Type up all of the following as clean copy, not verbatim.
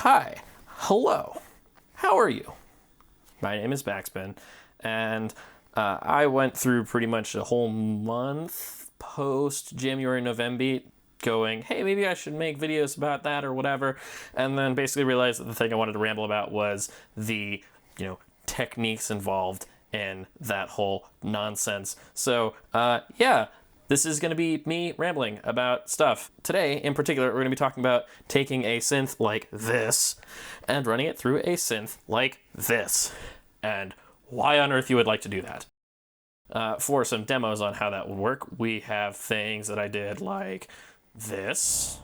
Hi, hello, how are you? My name is Backspin, and I went through pretty much a whole month post-January, November going, hey, maybe I should make videos about that or whatever, and then basically realized that the thing I wanted to ramble about was the, techniques involved in that whole nonsense. So, this is going to be me rambling about stuff. Today, in particular, we're going to be talking about taking a synth like this and running it through a synth like this, and why on earth you would like to do that. For some demos on how that would work, we have things that I did like this.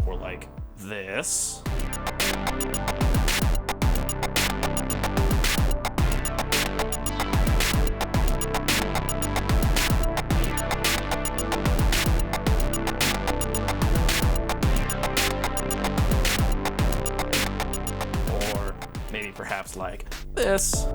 Or like this. Or maybe perhaps like this.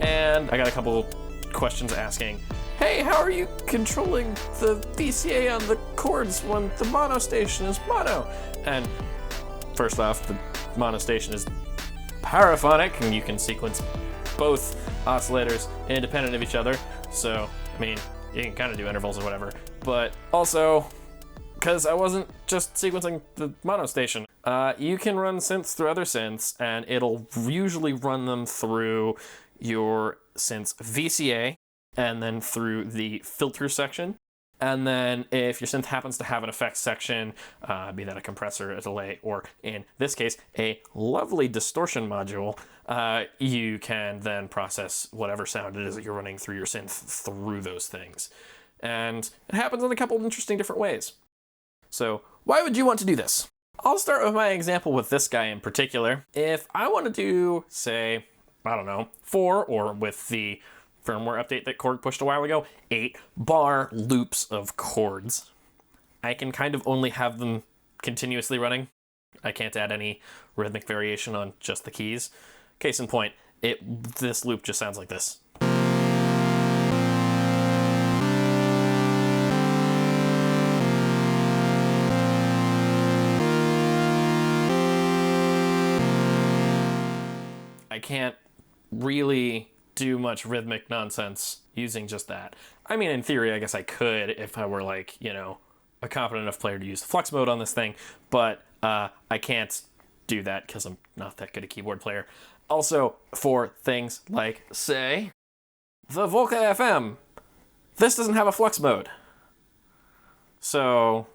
And I got a couple questions asking, hey, how are you controlling the VCA on the chords when the mono station is mono? And first off, the mono station is paraphonic, and you can sequence both oscillators independent of each other. So, I mean, you can kind of do intervals or whatever. But also, because I wasn't just sequencing the mono station, you can run synths through other synths, and it'll usually run them through your synth's VCA, and then through the filter section. And then if your synth happens to have an effects section, be that a compressor, a delay, or in this case, a lovely distortion module, you can then process whatever sound it is that you're running through your synth through those things. And it happens in a couple of interesting different ways. So why would you want to do this? I'll start with my example with this guy in particular. If I want to do, say, I don't know, 4, or with the firmware update that Chord pushed a while ago, 8 bar loops of chords, I can kind of only have them continuously running. I can't add any rhythmic variation on just the keys. Case in point, this loop just sounds like this. I can't really do much rhythmic nonsense using just that. I mean, in theory, I guess I could if I were like, a competent enough player to use the flex mode on this thing, but I can't do that because I'm not that good a keyboard player. Also, for things like, say, the Volca FM, this doesn't have a flex mode. So,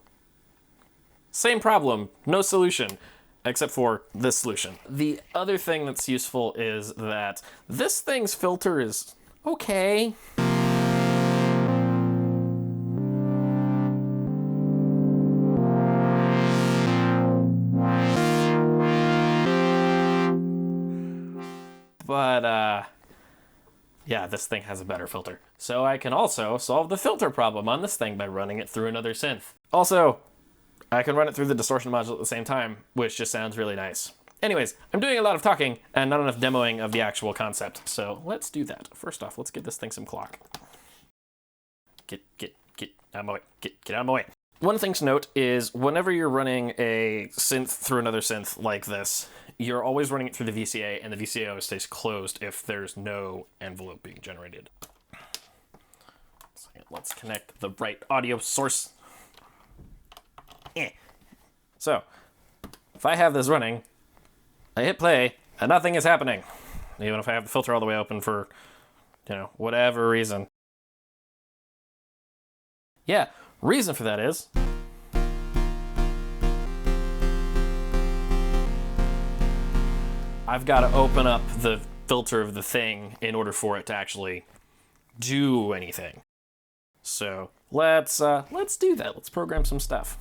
same problem, no solution. Except for this solution. The other thing that's useful is that this thing's filter is okay. But, yeah, this thing has a better filter. So I can also solve the filter problem on this thing by running it through another synth. Also, I can run it through the distortion module at the same time, which just sounds really nice. Anyways, I'm doing a lot of talking and not enough demoing of the actual concept, so let's do that. First off, let's give this thing some clock. Get out of my way. Get out of my way. One thing to note is whenever you're running a synth through another synth like this, you're always running it through the VCA, and the VCA always stays closed if there's no envelope being generated. So let's connect the right audio source. So, if I have this running, I hit play, and nothing is happening. Even if I have the filter all the way open for, whatever reason. Yeah, reason for that is I've got to open up the filter of the thing in order for it to actually do anything. So let's do that. Let's program some stuff.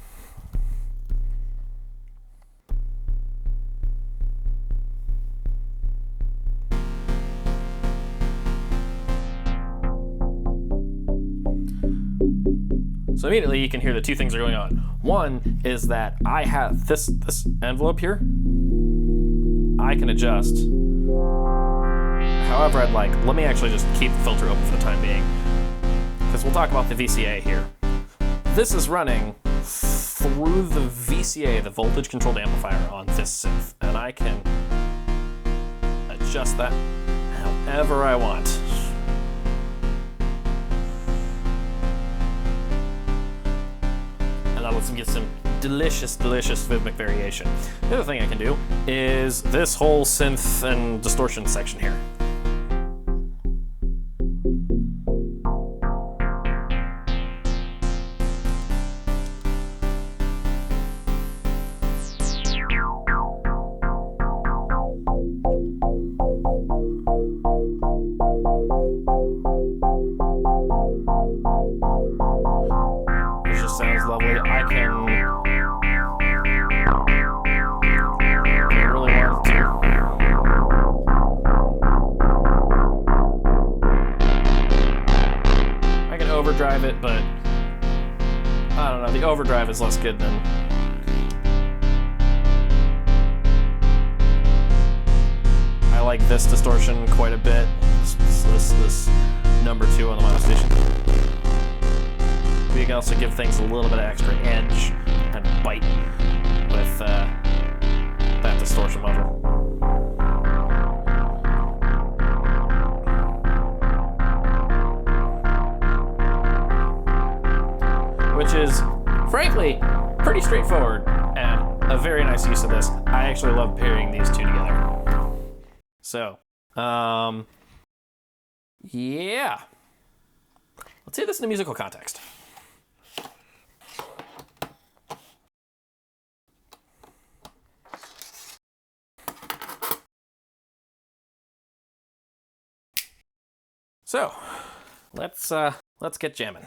So immediately you can hear the two things are going on. One is that I have this envelope here. I can adjust however I'd like. Let me actually just keep the filter open for the time being, because we'll talk about the VCA here. This is running through the VCA, the voltage controlled amplifier, on this synth, and I can adjust that however I want. And that lets them get some delicious rhythmic variation. The other thing I can do is this whole synth and distortion section here. It just sounds lovely. I can really want to. I can overdrive it, but I don't know. The overdrive is less good than. I like this distortion quite a bit. This number 2 on the mono station. We can also give things a little bit of extra edge and bite with that distortion level. Which is, frankly, pretty straightforward and a very nice use of this. I actually love pairing these two together. So, yeah. Let's see this in a musical context. So, let's get jamming.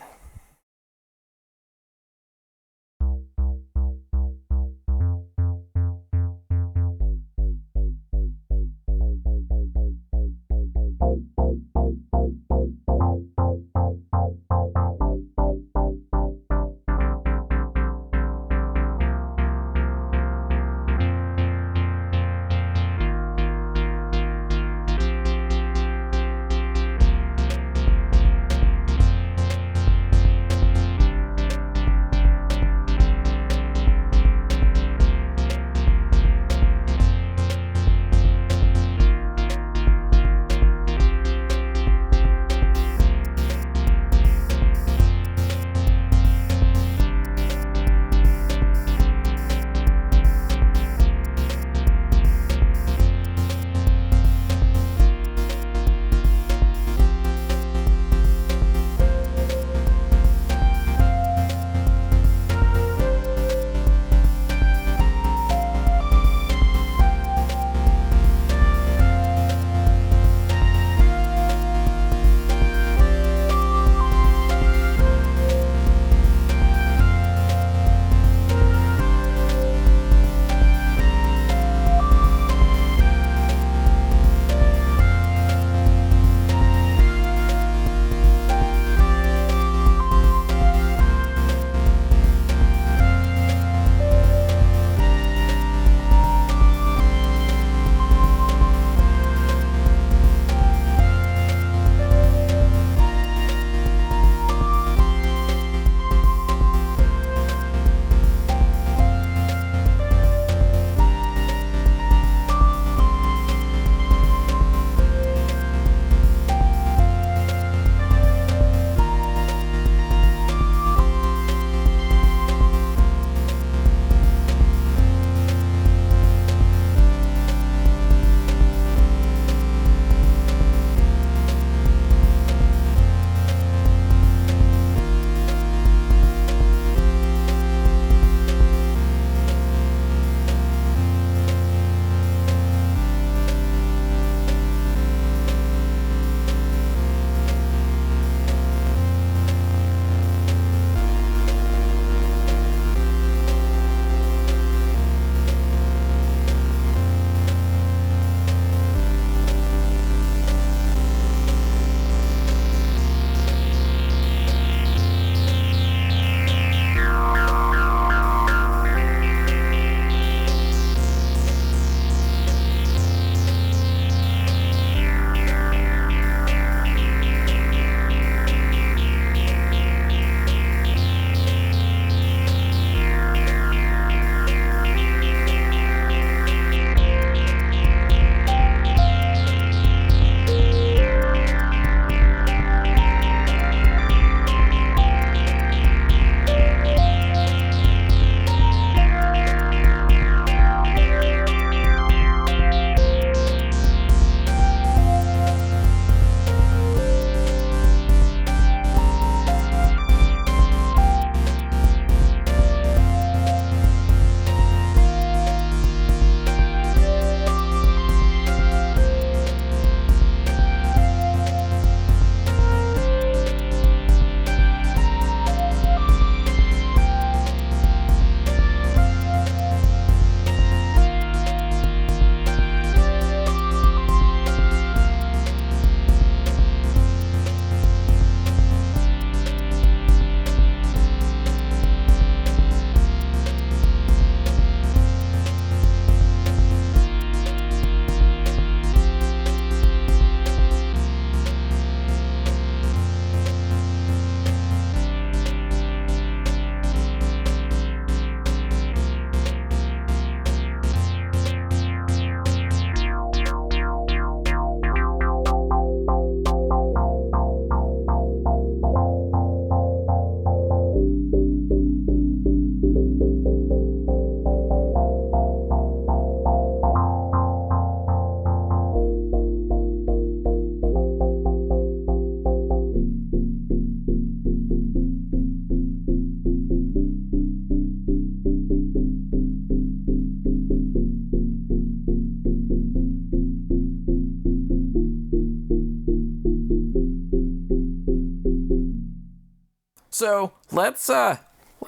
So let's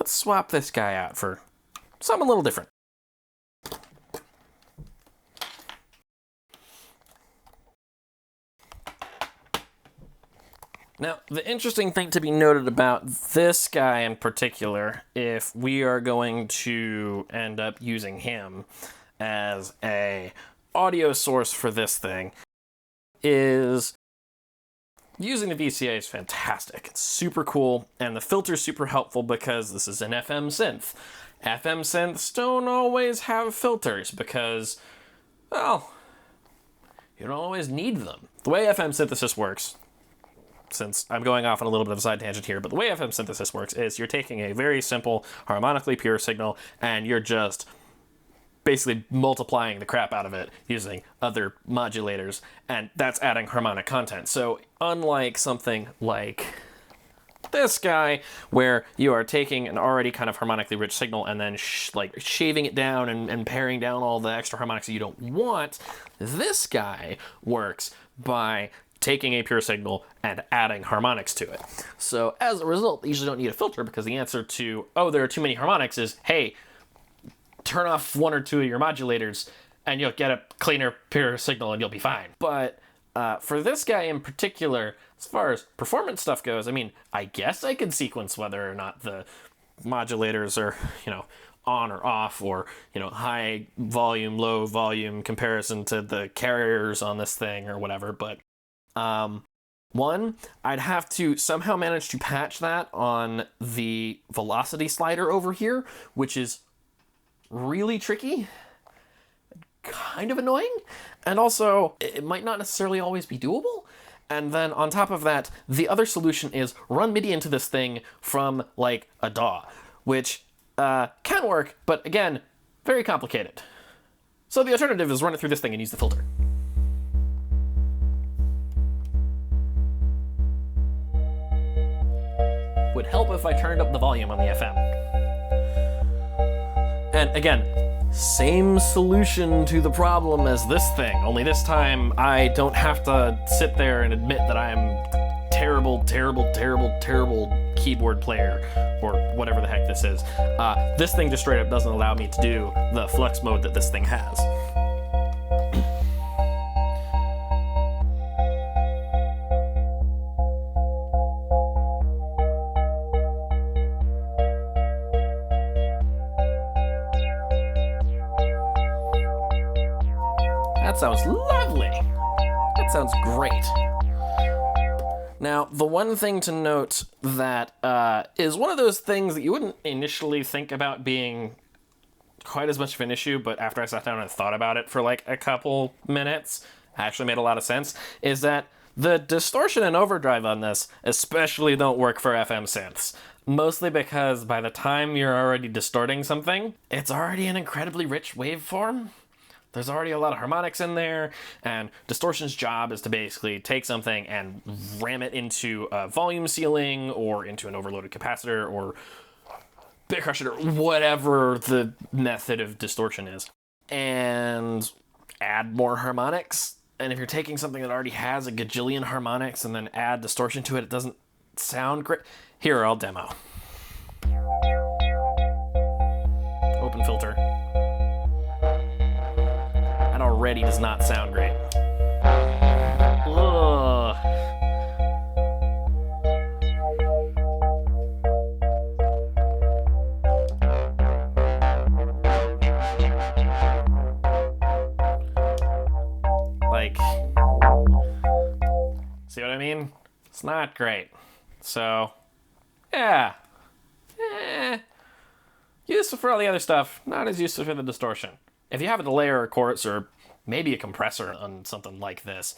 swap this guy out for something a little different. Now, the interesting thing to be noted about this guy in particular, if we are going to end up using him as a audio source for this thing, is using the VCA is fantastic. It's super cool, and the filter's super helpful because this is an FM synth. FM synths don't always have filters because, well, you don't always need them. The way FM synthesis works, since I'm going off on a little bit of a side tangent here, but the way FM synthesis works is you're taking a very simple, harmonically pure signal, and you're just basically multiplying the crap out of it using other modulators, and that's adding harmonic content. So unlike something like this guy, where you are taking an already kind of harmonically rich signal and then shaving it down and paring down all the extra harmonics that you don't want, this guy works by taking a pure signal and adding harmonics to it. So as a result, you usually don't need a filter because the answer to, oh, there are too many harmonics is, hey, turn off one or two of your modulators and you'll get a cleaner, pure signal and you'll be fine. But for this guy in particular, as far as performance stuff goes, I mean, I guess I could sequence whether or not the modulators are, on or off, or, high volume, low volume comparison to the carriers on this thing or whatever, but one, I'd have to somehow manage to patch that on the velocity slider over here, which is really tricky, kind of annoying, and also it might not necessarily always be doable. And then on top of that, the other solution is run MIDI into this thing from like a DAW, which can work, but again, very complicated. So the alternative is run it through this thing and use the filter. Would help if I turned up the volume on the FM. And again, same solution to the problem as this thing, only this time I don't have to sit there and admit that I'm terrible keyboard player, or whatever the heck this is. This thing just straight up doesn't allow me to do the flex mode that this thing has. That sounds lovely. That sounds great. Now, the one thing to note that is one of those things that you wouldn't initially think about being quite as much of an issue, but after I sat down and thought about it for like a couple minutes, actually made a lot of sense, is that the distortion and overdrive on this especially don't work for FM synths. Mostly because by the time you're already distorting something, it's already an incredibly rich waveform. There's already a lot of harmonics in there, and distortion's job is to basically take something and ram it into a volume ceiling or into an overloaded capacitor or bit crusher, or whatever the method of distortion is, and add more harmonics. And if you're taking something that already has a gajillion harmonics and then add distortion to it, it doesn't sound great. Here, I'll demo. Open filter. That already does not sound great. Ugh. Like, see what I mean? It's not great. So, yeah. Useful for all the other stuff, not as useful for the distortion. If you have a delay or a chorus or maybe a compressor on something like this,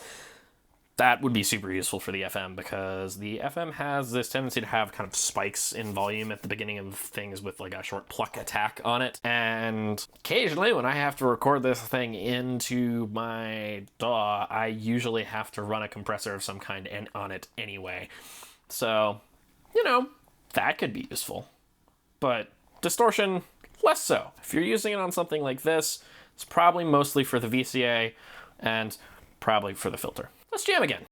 that would be super useful for the FM, because the FM has this tendency to have kind of spikes in volume at the beginning of things with like a short pluck attack on it. And occasionally when I have to record this thing into my DAW, I usually have to run a compressor of some kind on it anyway. So, that could be useful. But distortion, less so. If you're using it on something like this, it's probably mostly for the VCA and probably for the filter. Let's jam again.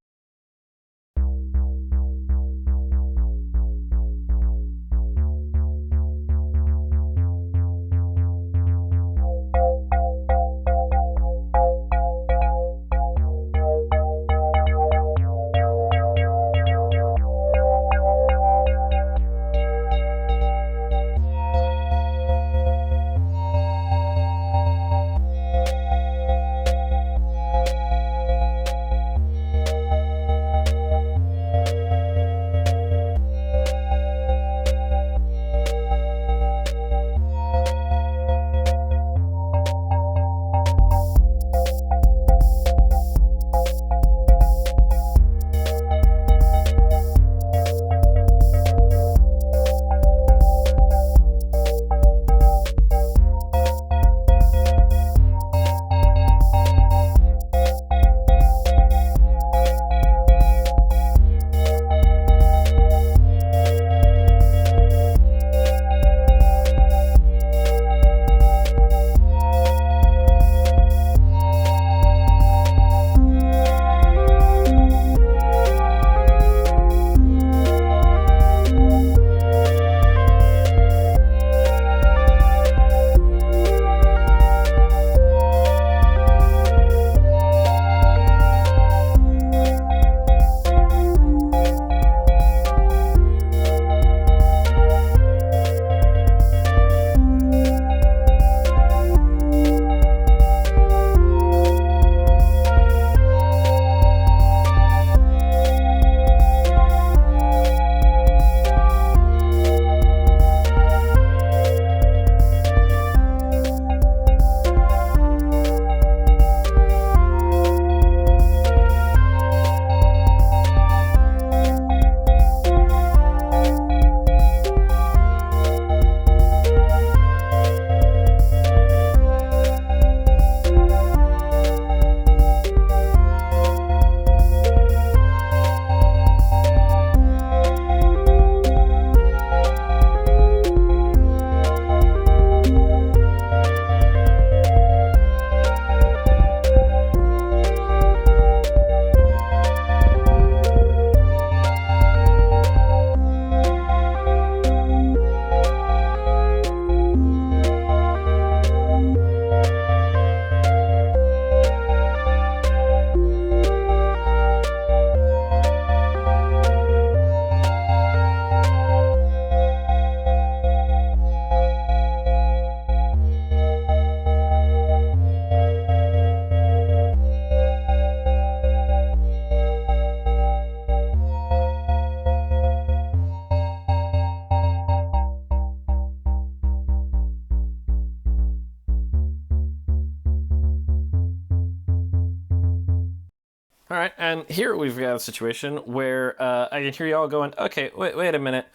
All right, and here we've got a situation where I can hear y'all going, okay, wait a minute.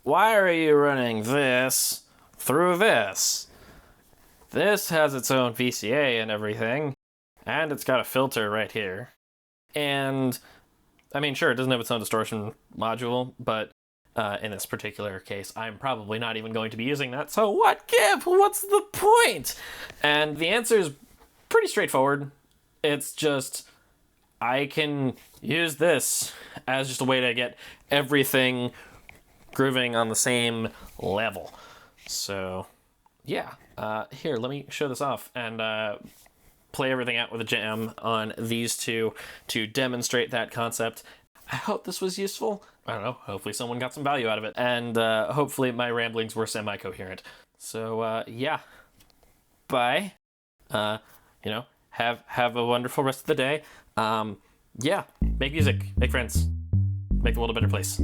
Why are you running this through this? This has its own VCA and everything, and it's got a filter right here. And, I mean, sure, it doesn't have its own distortion module, but in this particular case, I'm probably not even going to be using that, so what give? What's the point? And the answer is pretty straightforward. It's just, I can use this as just a way to get everything grooving on the same level. So, yeah. Here, let me show this off and play everything out with a jam on these two to demonstrate that concept. I hope this was useful. I don't know, hopefully someone got some value out of it. And hopefully my ramblings were semi-coherent. So, yeah. Bye. You know, have a wonderful rest of the day. Yeah, make music, make friends, make the world a better place.